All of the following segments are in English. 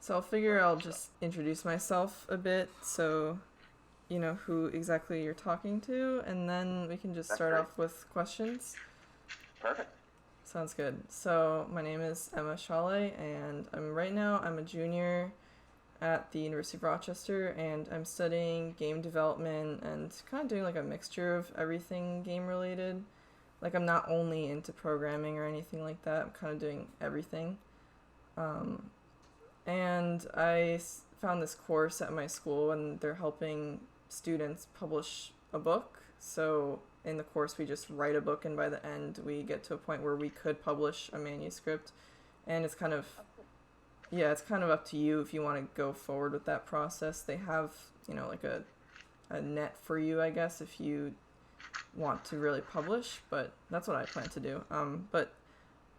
So I'll figure I'll just introduce myself a bit so you know who exactly you're talking to, and then we can just That's start great. off with questions. Perfect. Sounds good. So my name is Emma Shale, and I'm a junior at the University of Rochester, and I'm studying game development and kind of doing like a mixture of everything game related. Like I'm not only into programming or anything like that. I'm kind of doing everything. Um, and found this course at my school, and they're helping students publish a book. So in the course, we just write a book, and by the end, we get to a point where we could publish a manuscript. And it's kind of, yeah, it's kind of up to you if you want to go forward with that process. They have, like a net for you, I guess, if you want to really publish, but that's what I plan to do. But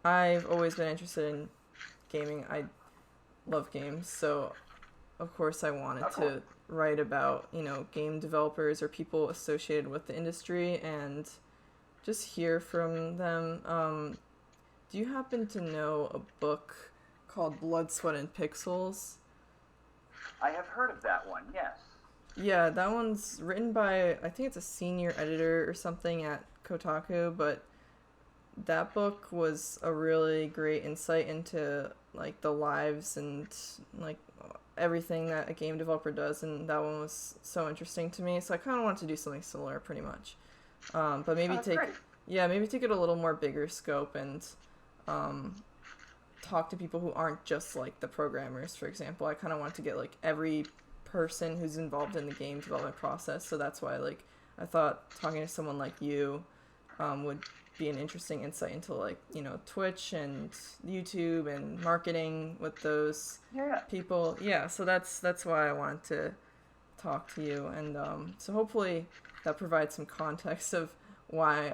I've always been interested in gaming. I love games, so of course I wanted Oh, cool. to write about, game developers or people associated with the industry and just hear from them. Do you happen to know a book called Blood, Sweat, and Pixels? I have heard of that one. Yes. Yeah, that one's written by, I think it's a senior editor or something at Kotaku, but that book was a really great insight into like the lives and like everything that a game developer does, and that one was so interesting to me. So I kind of wanted to do something similar, pretty much. But Oh, maybe that's great. maybe take it a little more bigger scope and um, talk to people who aren't just like the programmers. For example, I kind of want to get like every person who's involved in the game development process. So that's why like I thought talking to someone like you would be an interesting insight into like Twitch and YouTube and marketing with those Yeah. people. Yeah, so that's why I wanted to talk to you, and so hopefully that provides some context of why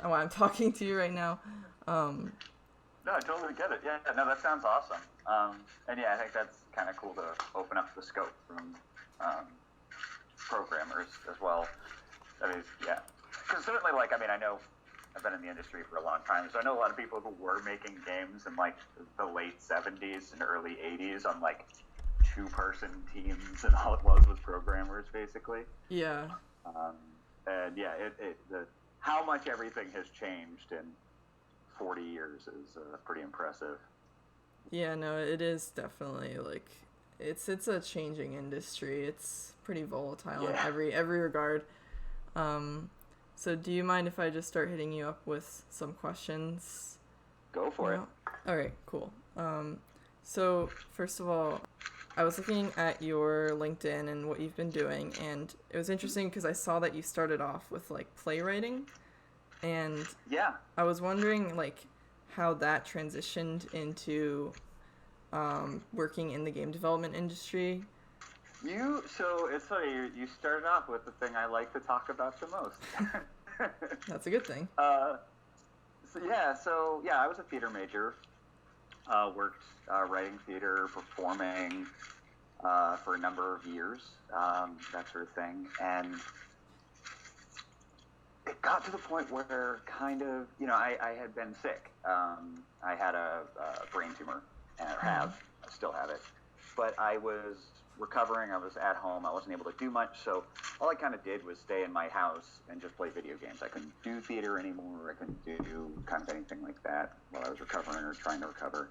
I'm talking to you right now. Um, No, I totally get it. Yeah. No, that sounds awesome. And yeah, I think that's kind of cool to open up the scope from um, programmers as well. I mean, yeah. Because certainly, like, I mean, I know I've been in the industry for a long time, so I know a lot of people who were making games in like the late '70s and early '80s on like two-person teams, and all it was programmers basically. yeah, Um, and yeah, how much everything has changed in 40 years is pretty impressive. yeah, no, it is definitely like it's a changing industry. It's pretty volatile in Yeah, every regard. Um, so do you mind if I just start hitting you up with some questions go for it. now? All right, cool. So first of all, I was looking at your LinkedIn and what you've been doing, and it was interesting because I saw that you started off with like playwriting, and Yeah. I was wondering like how that transitioned into working in the game development industry. So it's funny, you started off with the thing I like to talk about the most. That's a good thing. uh, I was a theater major, worked writing theater, performing for a number of years, that sort of thing. And it got to the point where kind of, I had been sick. I had a brain tumor, and I still have it. But I was recovering, I was at home, I wasn't able to do much, so all I kind of did was stay in my house and just play video games. I couldn't do theater anymore, I couldn't do kind of anything like that while I was recovering or trying to recover.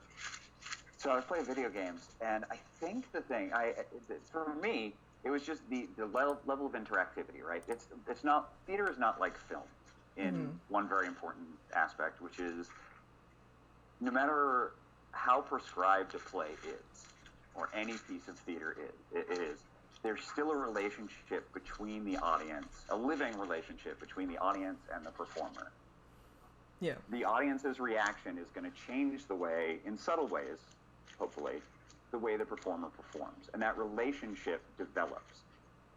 So I was playing video games, and I think the thing, for me, it was just the level of interactivity, right? It's not, theater is not like film in one very important aspect, which is no matter how prescribed a play is, or any piece of theater is, there's still a relationship between the audience, a living relationship between the audience and the performer. Yeah. The audience's reaction is going to change the way, in subtle ways, hopefully, the way the performer performs. And that relationship develops.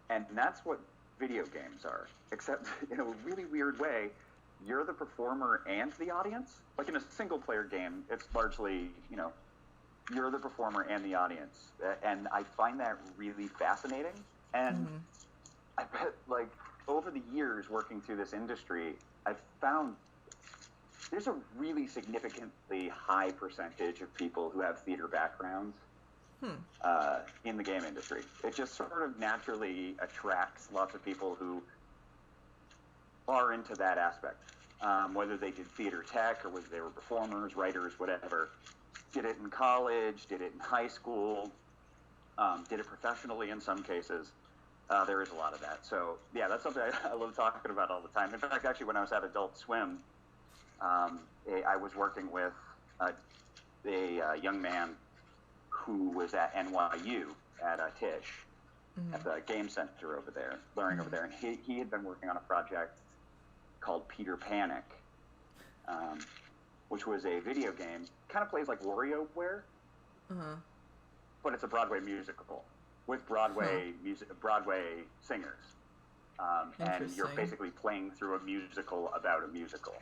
And that's what video games are. Except, in a really weird way, you're the performer and the audience. Like in a single-player game, it's largely, you're the performer and the audience. And I find that really fascinating. And I bet, like, over the years working through this industry, I've found there's a really significantly high percentage of people who have theater backgrounds in the game industry. It just sort of naturally attracts lots of people who are into that aspect, whether they did theater tech or whether they were performers, writers, whatever. Did it in college, did it in high school, did it professionally in some cases. There is a lot of that. So, yeah, that's something I love talking about all the time. In fact, actually, when I was at Adult Swim, I was working with a young man who was at NYU at Tisch, at the game center over there, learning over there. And he had been working on a project called Peter Panic, which was a video game. Kind of plays like WarioWare, but it's a Broadway musical with Broadway singers, and you're basically playing through a musical about a musical.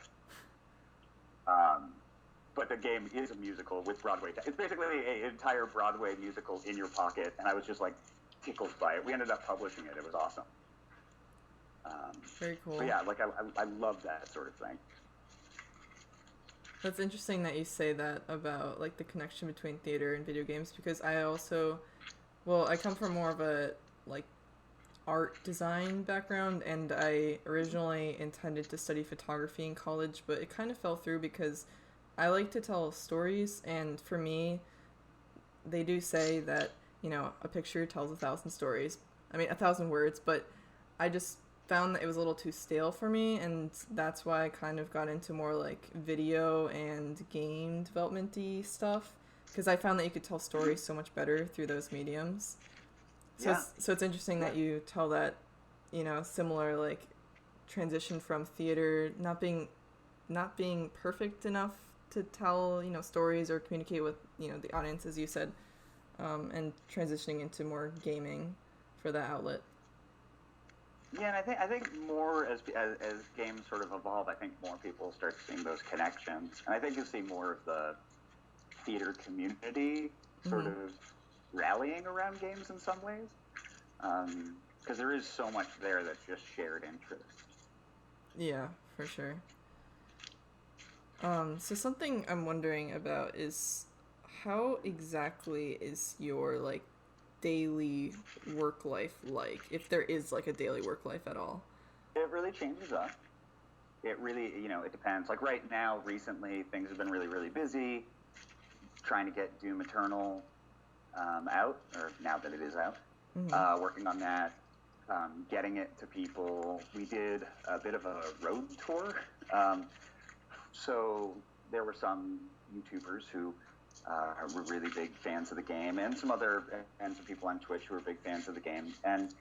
But the game is a musical with Broadway. It's basically an entire Broadway musical in your pocket, and I was just like tickled by it. We ended up publishing it. It was awesome. Very cool. But yeah, like I love that sort of thing. That's interesting that you say that about like the connection between theater and video games, because I also, well, I come from more of a like art design background, and I originally intended to study photography in college, but it kind of fell through because I like to tell stories, and for me, they do say that, you know, a picture tells 1,000 stories. I mean, 1,000 words, but I just found that it was a little too stale for me, and that's why I kind of got into more like video and game development-y stuff, because I found that you could tell stories so much better through those mediums. So it's interesting that you tell that, you know, similar like transition from theater not being perfect enough to tell, you know, stories or communicate with, you know, the audience, as you said, and transitioning into more gaming for that outlet. Yeah, and I think more as games sort of evolve, I think more people start seeing those connections, and I think you see more of the theater community sort of rallying around games in some ways, because there is so much there that's just shared interest. Yeah, for sure. So something I'm wondering about is how exactly is your like daily work life like, if there is like a daily work life at all? It really changes up. It really, you know, it depends. Like right now, recently, things have been really, really busy trying to get Doom Eternal out, or now that it is out, working on that, getting it to people. We did a bit of a road tour. So there were some YouTubers who were really big fans of the game, and some people on Twitch who were big fans of the game. And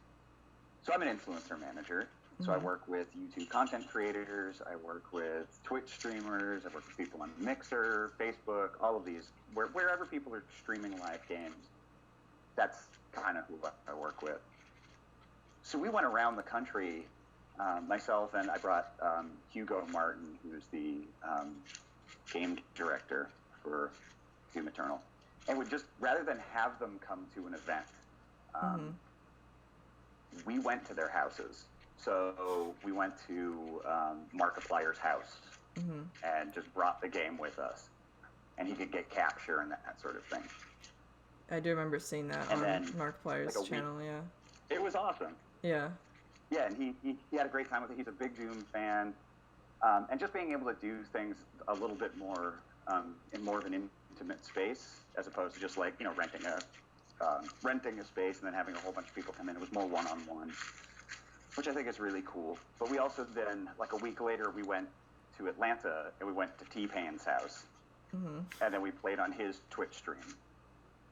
so I'm an influencer manager. So I work with YouTube content creators, I work with Twitch streamers, I work with people on Mixer, Facebook, all of these, wherever people are streaming live games. That's kind of who I work with. So we went around the country, myself, and I brought Hugo Martin, who's the game director for Doom Eternal. And we just, rather than have them come to an event, we went to their houses. So we went to Markiplier's house and just brought the game with us. And he could get capture and that sort of thing. I do remember seeing that on Markiplier's channel, yeah. It was awesome. Yeah. Yeah, and he had a great time with it. He's a big Doom fan. And just being able to do things a little bit more in more of an intimate space, as opposed to just like, you know, renting a space and then having a whole bunch of people come in. It was more one-on-one, which I think is really cool. But we also then, like a week later, we went to Atlanta and we went to T-Pain's house. And then we played on his Twitch stream,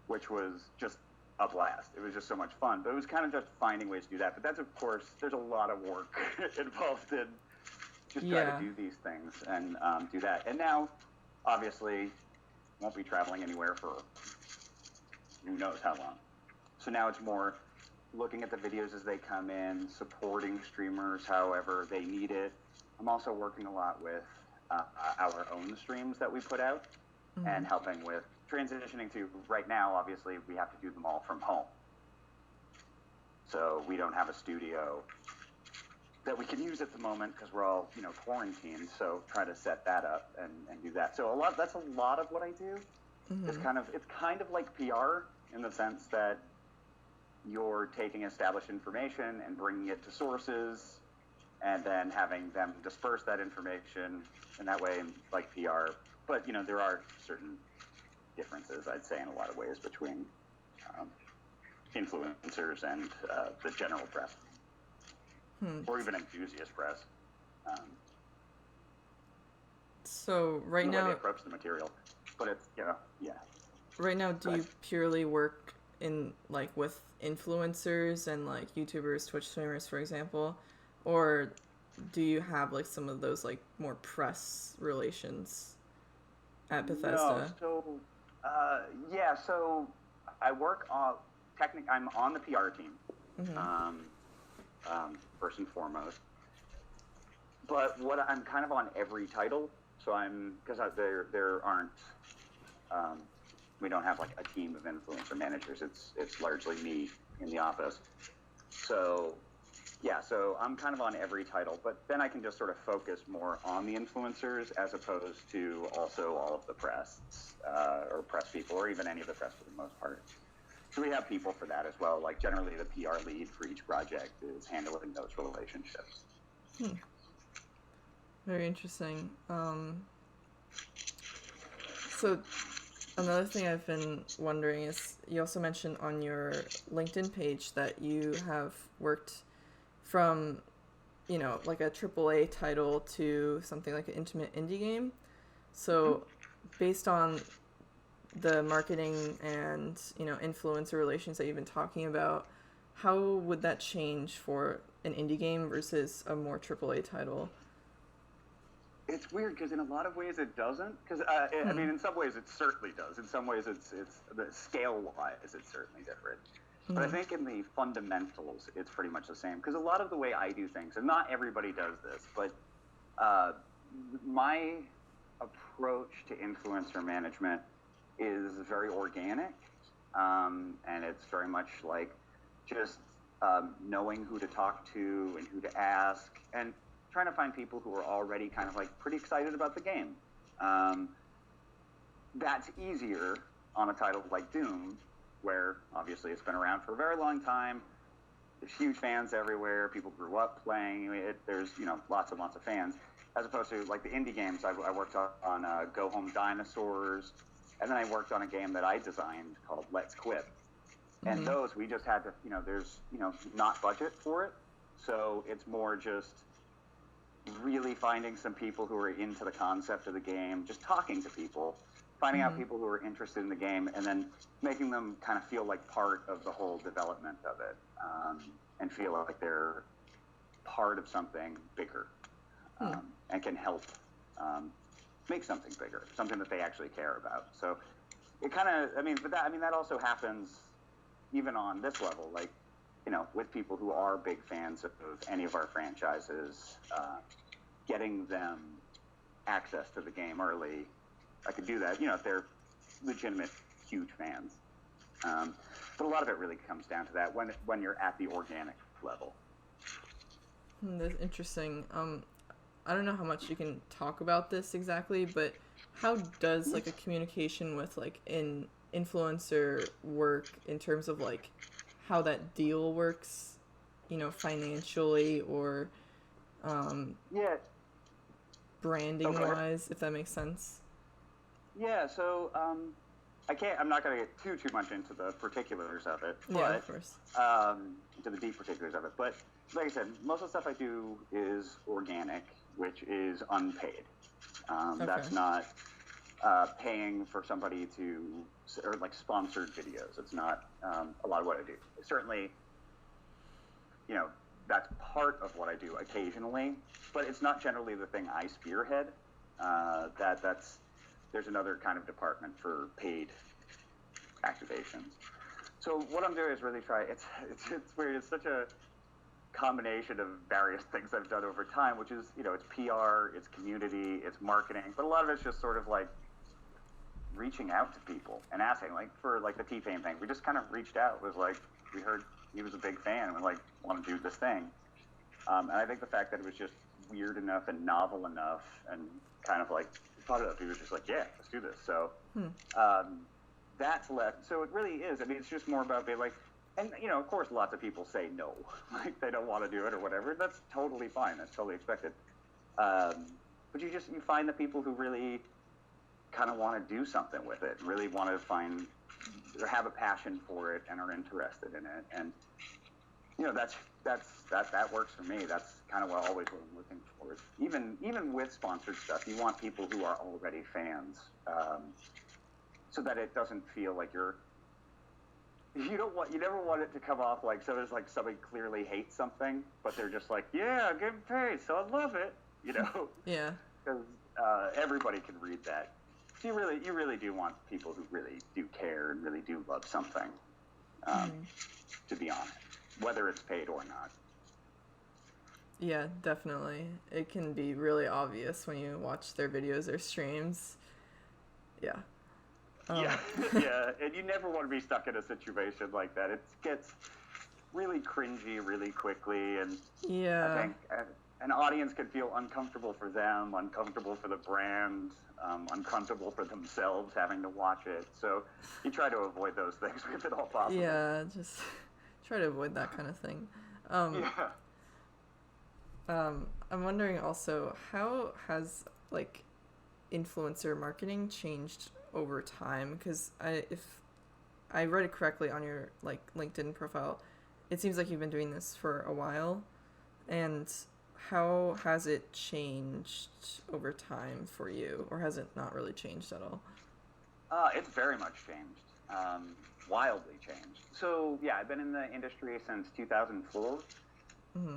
which was just a blast. It was just so much fun. But it was kind of just finding ways to do that. But that's, of course, there's a lot of work involved in just trying to do these things and do that. And now, obviously, won't be traveling anywhere for who knows how long. So now it's more looking at the videos as they come in, supporting streamers however they need it. I'm also working a lot with our own streams that we put out and helping with transitioning to, right now, obviously, we have to do them all from home. So we don't have a studio that we can use at the moment because we're all, you know, quarantined. So try to set that up and do that. So that's a lot of what I do. It's kind of like PR in the sense that you're taking established information and bringing it to sources and then having them disperse that information in that way, like PR. But, there are certain differences, I'd say, in a lot of ways between influencers and the general press, or even enthusiast press. So right the now, way they approach the material, but it's yeah. Right now, do you purely work in with influencers and YouTubers, Twitch streamers, for example, or do you have some of those more press relations at Bethesda? No, so I work on I'm on the PR team, first and foremost. But I'm kind of on every title, so because there aren't we don't have a team of influencer managers. It's largely me in the office. So I'm kind of on every title, but then I can just sort of focus more on the influencers as opposed to also all of the press or press people, or even any of the press for the most part. So we have people for that as well. Generally the PR lead for each project is handling those relationships. Very interesting. So another thing I've been wondering is, you also mentioned on your LinkedIn page that you have worked from, a AAA title to something like an intimate indie game. So based on the marketing and, influencer relations that you've been talking about, how would that change for an indie game versus a more AAA title? It's weird because in a lot of ways it doesn't. Because I mean, in some ways it certainly does. In some ways it's the scale-wise it's certainly different. But I think in the fundamentals it's pretty much the same. Because a lot of the way I do things, and not everybody does this, but my approach to influencer management is very organic, and it's very much just knowing who to talk to and who to ask, and trying to find people who are already kind of pretty excited about the game. That's easier on a title like Doom, where obviously it's been around for a very long time. There's huge fans everywhere. People grew up playing it. There's lots and lots of fans, as opposed to the indie games. I worked on Go Home Dinosaurs, and then I worked on a game that I designed called Let's Quit. And those we just had to there's not budget for it, so it's more just really finding some people who are into the concept of the game, just talking to people, finding out people who are interested in the game, and then making them kind of feel like part of the whole development of it, and feel like they're part of something bigger, and can help make something bigger, something that they actually care about. So it kind of, that also happens even on this level, with people who are big fans of any of our franchises, getting them access to the game early. I could do that, if they're legitimate, huge fans. But a lot of it really comes down to that when you're at the organic level. That's interesting. I don't know how much you can talk about this exactly, but how does a communication with an influencer work in terms of how that deal works, financially or branding wise, if that makes sense? Yeah, so I'm not going to get too much into the particulars of it. But, yeah, of course. Into the deep particulars of it. But like I said, most of the stuff I do is organic, which is unpaid. Okay. That's not paying for somebody or sponsored videos. It's not a lot of what I do. Certainly, that's part of what I do occasionally, but it's not generally the thing I spearhead. There's another kind of department for paid activations. So what I'm doing is really it's weird. It's such a combination of various things I've done over time, which is, it's PR, it's community, it's marketing, but a lot of it's just sort of reaching out to people and asking, for the T-Pain thing. We just kind of reached out. It was we heard he was a big fan and we want to do this thing. And I think the fact that it was just weird enough and novel enough and kind of thought it up, he was just yeah, let's do this. So that's left. So it really is. I mean, it's just more about being like, and of course, lots of people say no, like they don't want to do it or whatever. That's totally fine. That's totally expected. But you find the people who really kind of want to do something with it, really want to find or have a passion for it and are interested in it, and that works for me. That's kind of always what I'm looking for. Even with sponsored stuff, you want people who are already fans, so that it doesn't feel like you never want it to come off like somebody clearly hates something, but they're just like, yeah, I'm getting paid, so I love it, Yeah. Because everybody can read that. So you really do want people who really do care and really do love something, to be honest, whether it's paid or not. Yeah, definitely. It can be really obvious when you watch their videos or streams. Yeah. Yeah, and you never want to be stuck in a situation like that. It gets really cringy really quickly, and yeah, I think an audience can feel uncomfortable for them, uncomfortable for the brand, uncomfortable for themselves having to watch it. So you try to avoid those things if at all possible. Yeah, just try to avoid that kind of thing. I'm wondering also, how has influencer marketing changed over time? Because if I read it correctly on your LinkedIn profile, it seems like you've been doing this for a while. And how has it changed over time for you, or has it not really changed at all? It's very much changed, wildly changed. So yeah, I've been in the industry since 2004,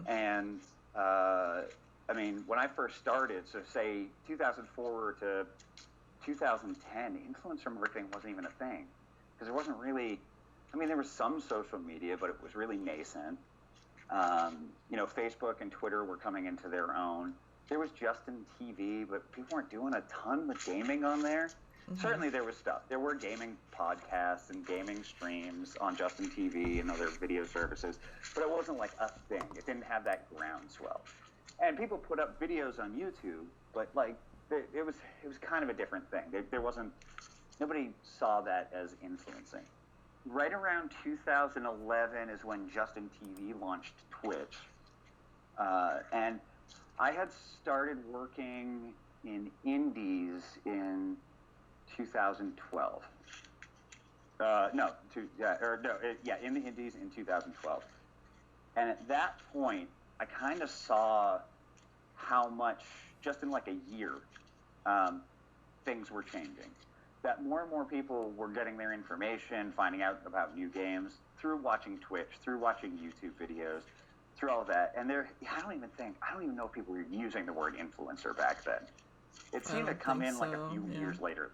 and I mean, when I first started, so say 2004 to 2010, influencer marketing wasn't even a thing, because there wasn't really, I mean, there was some social media, but it was really nascent. Facebook and Twitter were coming into their own. There was Justin TV, but people weren't doing a ton with gaming on there. Certainly there was stuff. There were gaming podcasts and gaming streams on Justin TV and other video services, but it wasn't like a thing. It didn't have that groundswell. And people put up videos on YouTube, but it was kind of a different thing. There wasn't, nobody saw that as influencing. Right around 2011 is when Justin TV launched Twitch. And I had started working in indies in 2012. In the indies in 2012. And at that point, I kind of saw how much, just in like a year, things were changing. That more and more people were getting their information, finding out about new games through watching Twitch, through watching YouTube videos, through all of that. And I don't even know if people were using the word influencer back then. It seemed to come in like a few years later.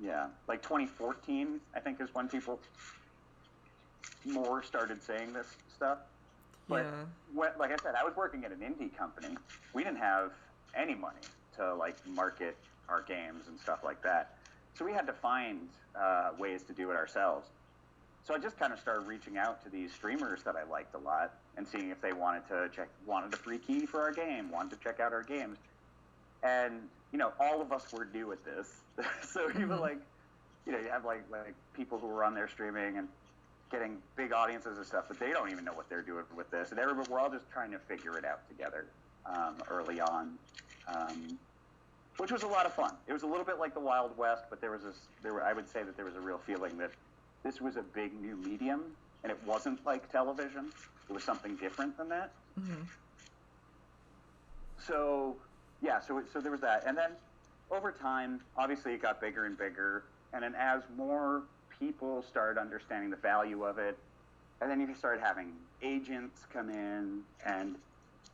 Yeah, like 2014, I think, is when people more started saying this stuff. But like I said, I was working at an indie company. We didn't have any money to market our games and stuff like that. So we had to find ways to do it ourselves. So I just kind of started reaching out to these streamers that I liked a lot and seeing if they wanted a free key for our game, wanted to check out our games. And, all of us were new at this. So even you have people who were on there streaming and getting big audiences and stuff, but they don't even know what they're doing with this. And we're all just trying to figure it out together early on, which was a lot of fun. It was a little bit like the Wild West, but I would say that there was a real feeling that this was a big new medium, and it wasn't like television. It was something different than that. So there was that. And then over time, obviously it got bigger and bigger. And then as more people started understanding the value of it, and then you started having agents come in, and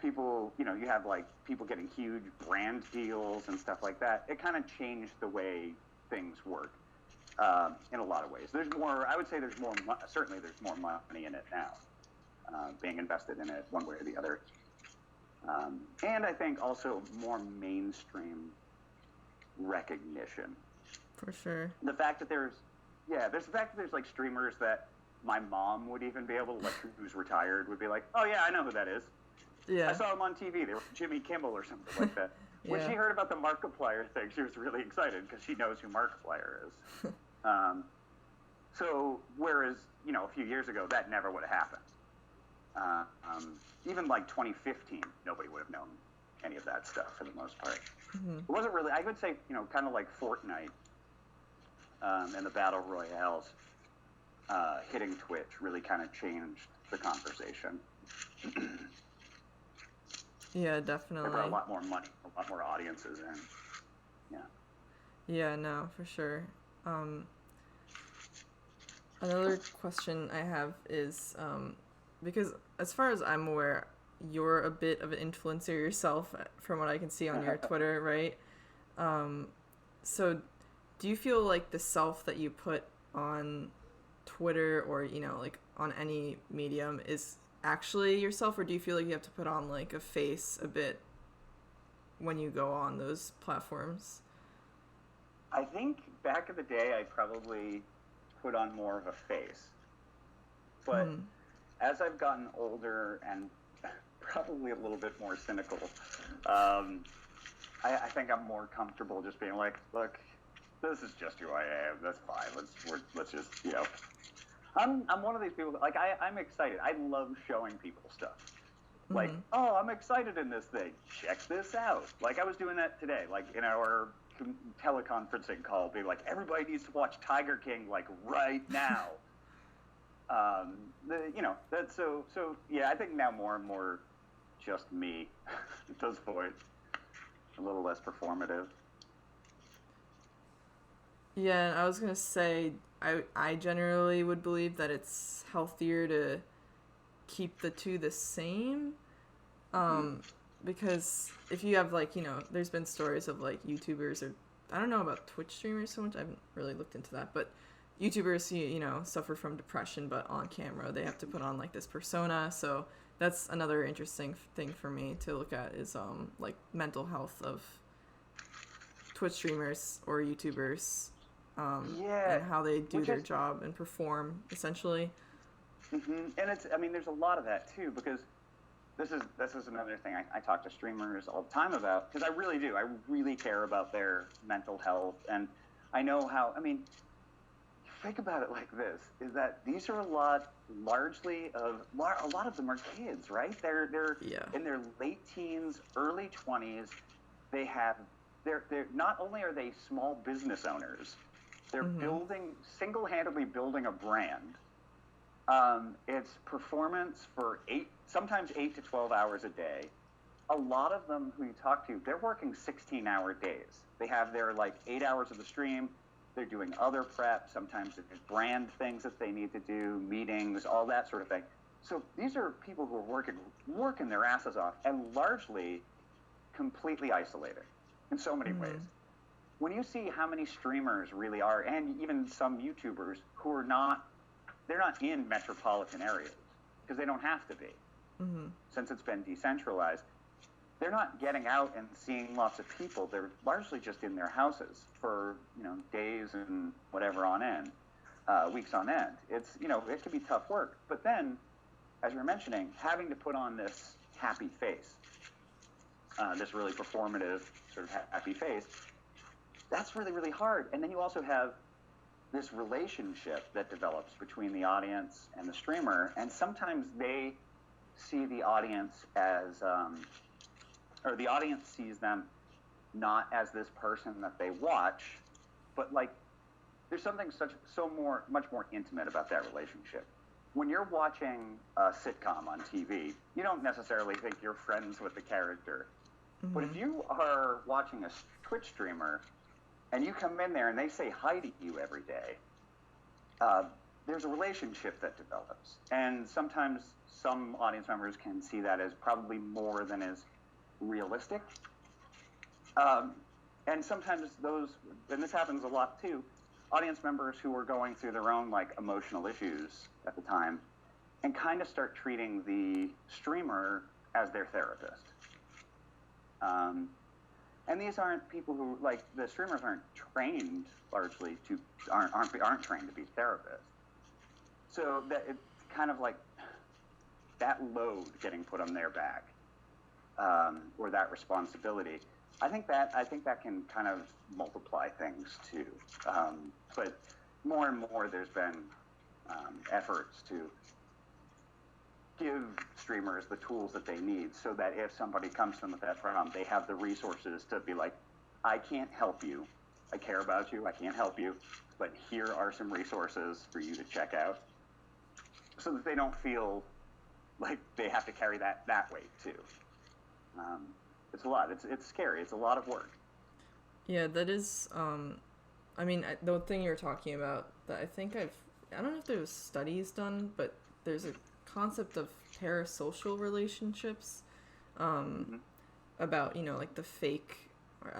people, you have people getting huge brand deals and stuff like that. It kind of changed the way things work in a lot of ways. I would say certainly there's more money in it now, being invested in it one way or the other. And I think also more mainstream recognition. For sure. The fact that there's streamers that my mom would even be able to, who's retired, would be like, oh yeah, I know who that is. Yeah. I saw him on TV. They were Jimmy Kimmel or something like that. When she heard about the Markiplier thing, she was really excited because she knows who Markiplier is. So whereas, a few years ago, that never would have happened. Even like 2015, nobody would have known any of that stuff for the most part. Mm-hmm. It wasn't really, I would say, kind of like Fortnite and the Battle Royales hitting Twitch really kind of changed the conversation. Yeah, definitely. They brought a lot more money, a lot more audiences in. Yeah. Yeah, no, for sure. Another question I have is, because as far as I'm aware, you're a bit of an influencer yourself from what I can see on your Twitter, right? So do you feel like the self that you put on Twitter or, like on any medium is actually yourself, or do you feel like you have to put on like a face a bit when you go on those platforms? I think back in the day, I probably put on more of a face. But as I've gotten older and probably a little bit more cynical, I think I'm more comfortable just being like, look, this is just who I am. That's fine. Let's just, I'm one of these people, like, I'm excited. I love showing people stuff. Like, oh, I'm excited in this thing. Check this out. Like, I was doing that today, like, in our teleconferencing call, being like, everybody needs to watch Tiger King, like, right now. That's so, yeah, I think now more and more just me at this point. A little less performative. Yeah, I was going to say, I generally would believe that it's healthier to keep the two the same. Because if you have, like, there's been stories of, like, YouTubers, or I don't know about Twitch streamers so much, I haven't really looked into that, but YouTubers, suffer from depression, but on camera they have to put on, like, this persona, so that's another interesting thing for me to look at is, like, mental health of Twitch streamers or YouTubers, and how they do their job and perform, essentially. And there's a lot of that, too, because this is another thing I talk to streamers all the time about, because I really do. I really care about their mental health, and I know how, think about it like this, is that these are a lot of them are kids, right? They're in their late teens, early 20s. They're not only are they small business owners, they're single-handedly building a brand. It's performance for sometimes 8 to 12 hours a day. A lot of them who you talk to, they're working 16-hour days. They have their 8 hours of the stream. They're doing other prep. Sometimes there's brand things that they need to do, meetings, all that sort of thing. So these are people who are working their asses off and largely completely isolated in so many ways. When you see how many streamers really are, and even some YouTubers who are they're not in metropolitan areas because they don't have to be, since it's been decentralized. They're not getting out and seeing lots of people. They're largely just in their houses for days and whatever on end, weeks on end. It's it can be tough work. But then, as you're mentioning, having to put on this happy face, this really performative sort of happy face, that's really, really hard. And then you also have this relationship that develops between the audience and the streamer, and sometimes they see the audience as, or the audience sees them not as this person that they watch, but there's something much more intimate about that relationship. When you're watching a sitcom on TV, you don't necessarily think you're friends with the character. But if you are watching a Twitch streamer and you come in there and they say hi to you every day, there's a relationship that develops. And sometimes some audience members can see that as probably more than is realistic. And sometimes and this happens a lot too, audience members who are going through their own emotional issues at the time and kind of start treating the streamer as their therapist. And these aren't people who, the streamers aren't trained largely aren't trained to be therapists. So that it's kind of that load getting put on their back, or that responsibility. I think that can kind of multiply things too. But more and more there's been efforts to give streamers the tools that they need so that if somebody comes to them with that problem, they have the resources to be like, I can't help you. I care about you. I can't help you. But here are some resources for you to check out so that they don't feel like they have to carry that weight too. It's a lot. It's scary. It's a lot of work. Yeah, that is, I mean, the thing you're talking about, that I don't know if there was studies done, but there's a concept of parasocial relationships, about, like the fake, or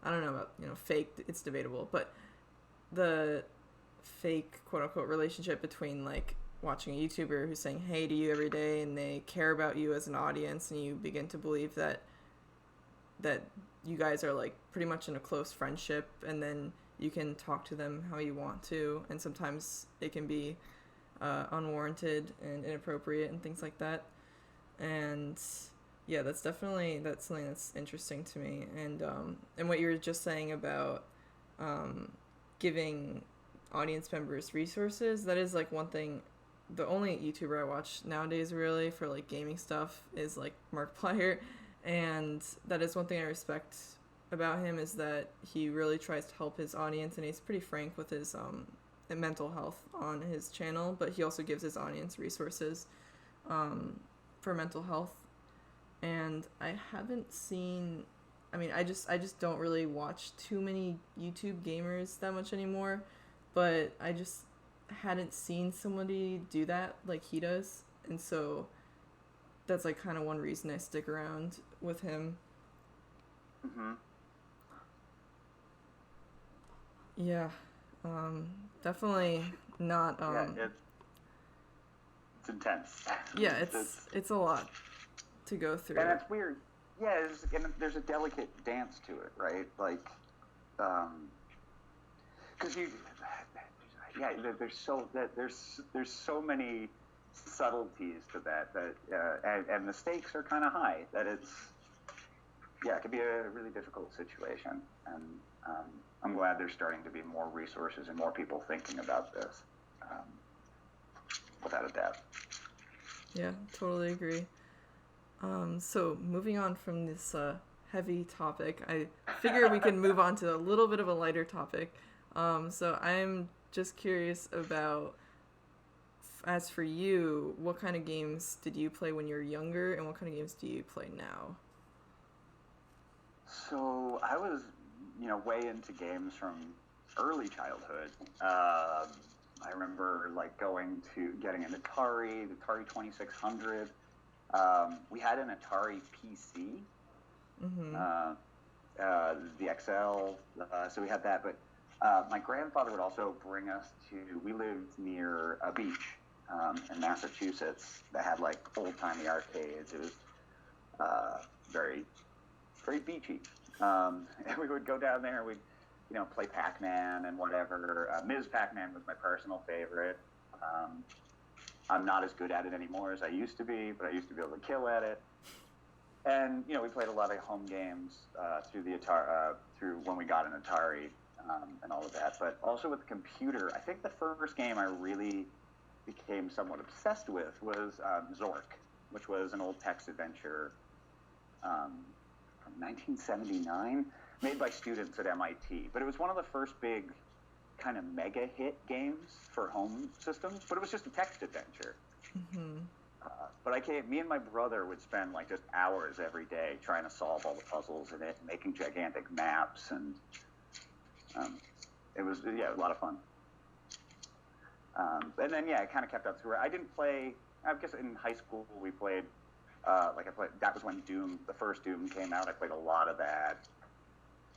I don't know about, fake, it's debatable, but the fake quote-unquote relationship between, like, watching a YouTuber who's saying hey to you every day and they care about you as an audience, and you begin to believe that you guys are, like, pretty much in a close friendship, and then you can talk to them how you want to, and sometimes it can be unwarranted and inappropriate and things like that. And yeah, that's something that's interesting to me. And what you were just saying about giving audience members resources, that is, like, one thing. The only YouTuber I watch nowadays really for, like, gaming stuff is, like, Markiplier, and that is one thing I respect about him, is that he really tries to help his audience, and he's pretty frank with his mental health on his channel, but he also gives his audience resources for mental health. And I haven't seen, I mean, I just don't really watch too many YouTube gamers that much anymore, but I just hadn't seen somebody do that like he does, and so that's, like, kind of one reason I stick around with him. Yeah, definitely not. It's intense. Yeah, it's a lot to go through. And it's weird. Yeah, there's a delicate dance to it, right? Like, because there's so many subtleties to that and the stakes are kind of high, that it can be a really difficult situation. And I'm glad there's starting to be more resources and more people thinking about this, without a doubt. Yeah, totally agree. So moving on from this heavy topic, I figure we can move on to a little bit of a lighter topic. So I'm just curious about, as for you, what kind of games did you play when you were younger, and what kind of games do you play now? So I was, way into games from early childhood. I remember, like, getting an Atari, the Atari 2600. We had an Atari PC, the XL, so we had that. But my grandfather would also bring us we lived near a beach in Massachusetts that had, like, old-timey arcades. It was very, very beachy. And we would go down there, we'd, play Pac-Man and whatever. Ms. Pac-Man was my personal favorite. I'm not as good at it anymore as I used to be, but I used to be able to kill at it. And, we played a lot of home games through the Atari, through when we got an Atari and all of that. But also with the computer, I think the first game I really became somewhat obsessed with was Zork, which was an old text adventure from 1979, made by students at MIT. But it was one of the first big kind of mega hit games for home systems, but it was just a text adventure. But me and my brother would spend, like, just hours every day trying to solve all the puzzles in it, making gigantic maps, and it was a lot of fun. And then it kind of kept up through. I didn't play. I guess in high school we played. That was when the first Doom came out. I played a lot of that.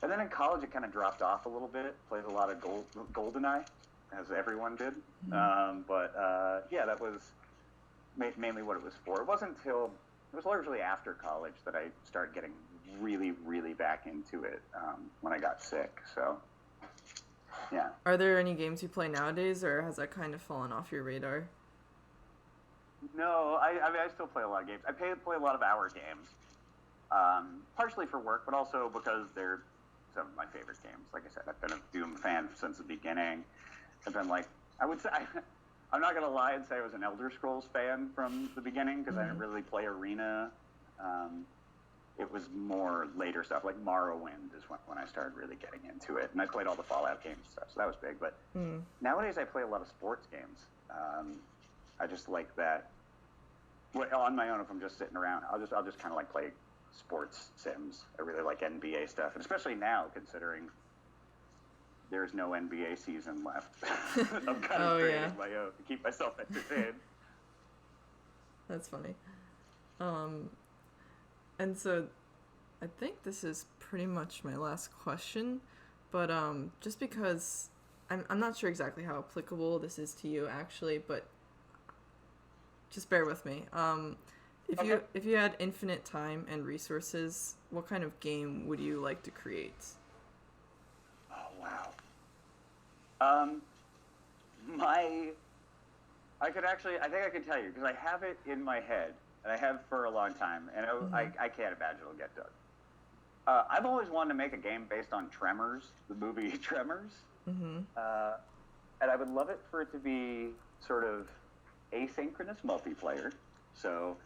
And then in college it kind of dropped off a little bit. Played a lot of GoldenEye, as everyone did. That was mainly what it was for. It was largely after college that I started getting really, really back into it when I got sick. So, yeah. Are there any games you play nowadays, or has that kind of fallen off your radar? No, I mean, I still play a lot of games. I play a lot of hour games, partially for work, but also because they're some of my favorite games. Like I said, I've been a Doom fan since the beginning. have been like, I would say, I'm not gonna lie and say I was an Elder Scrolls fan from the beginning because I didn't really play Arena. It was more later stuff, like Morrowind is when I started really getting into it, and I played all the Fallout games and stuff, so that was big. But nowadays I play a lot of sports games. I just like that. On my own, if I'm just sitting around, I'll just kind of like play sports sims. I really like NBA stuff, and especially now considering there's no NBA season left. I'm kind of creating my own to keep myself entertained. That's funny. And so I think this is pretty much my last question, but just because I'm not sure exactly how applicable this is to you actually, but just bear with me. If you had infinite time and resources, what kind of game would you like to create? Oh wow. I think I could tell you because I have it in my head, and I have for a long time, and I can't imagine it'll get done. I've always wanted to make a game based on Tremors, the movie Tremors, and I would love it for it to be sort of asynchronous multiplayer. So,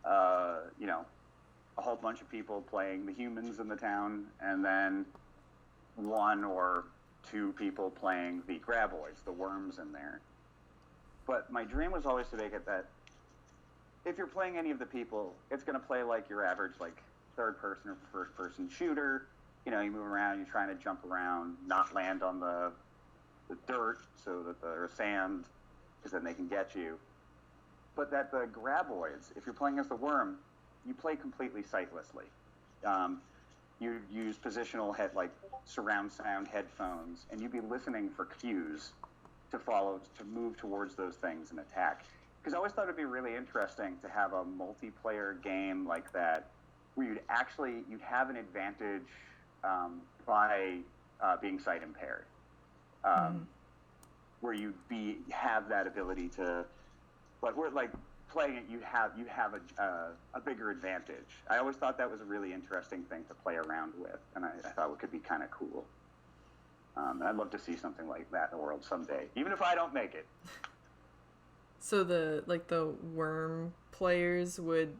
a whole bunch of people playing the humans in the town, and then one or two people playing the graboids, the worms in there. But my dream was always to make it that if you're playing any of the people, it's going to play like your average, like, third-person or first-person shooter. You move around, you're trying to jump around, not land on the dirt or sand, because then they can get you. But that the graboids, if you're playing as the worm, you play completely sightlessly. You use positional surround sound headphones, and you'd be listening for cues to move towards those things and attack. Because I always thought it'd be really interesting to have a multiplayer game like that, where you'd have an advantage by being sight impaired, where have that ability to, playing it, you have a bigger advantage. I always thought that was a really interesting thing to play around with, and I thought it could be kind of cool. And I'd love to see something like that in the world someday, even if I don't make it. So the worm players would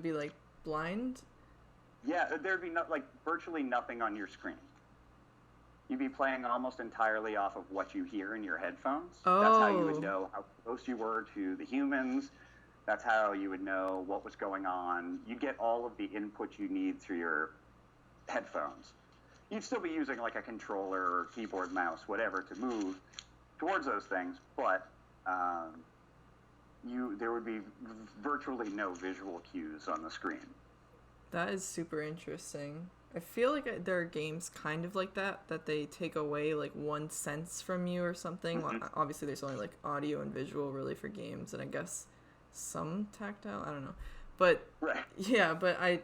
be like blind? Yeah, there'd be virtually nothing on your screen. You'd be playing almost entirely off of what you hear in your headphones. Oh. That's how you would know how close you were to the humans. That's how you would know what was going on. You get all of the input you need through your headphones. You'd still be using like a controller or keyboard, mouse, whatever, to move towards those things, but there would be virtually no visual cues on the screen. That is super interesting. I feel like there are games kind of like that they take away like one sense from you or something. Mm-hmm. Obviously, there's only like audio and visual really for games, and I guess some tactile. I don't know, but right. Yeah, but I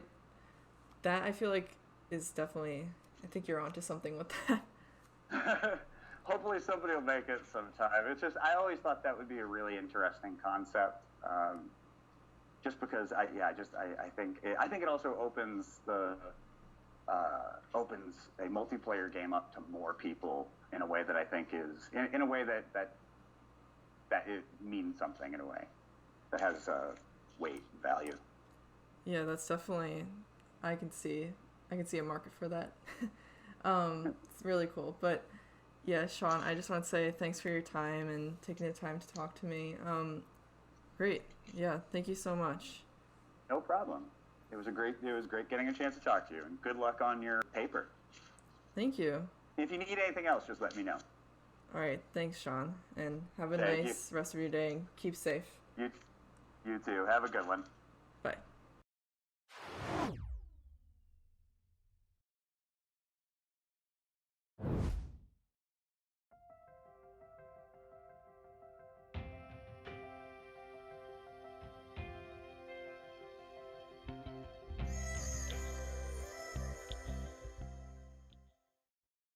feel like is definitely. I think you're onto something with that. Hopefully, somebody will make it sometime. It's just I always thought that would be a really interesting concept. Just because I think it also opens a multiplayer game up to more people in a way that I think is in a way that it means something in a way that has weight and value. Yeah, that's definitely I can see a market for that. It's really cool. But yeah, Sean, I just want to say thanks for your time and taking the time to talk to me. Great. Yeah, thank you so much. No problem. It was great getting a chance to talk to you, and good luck on your paper. Thank you. If you need anything else, just let me know. All right, thanks, Sean, and have a nice rest of your day, and keep safe. You too. Have a good one. Bye.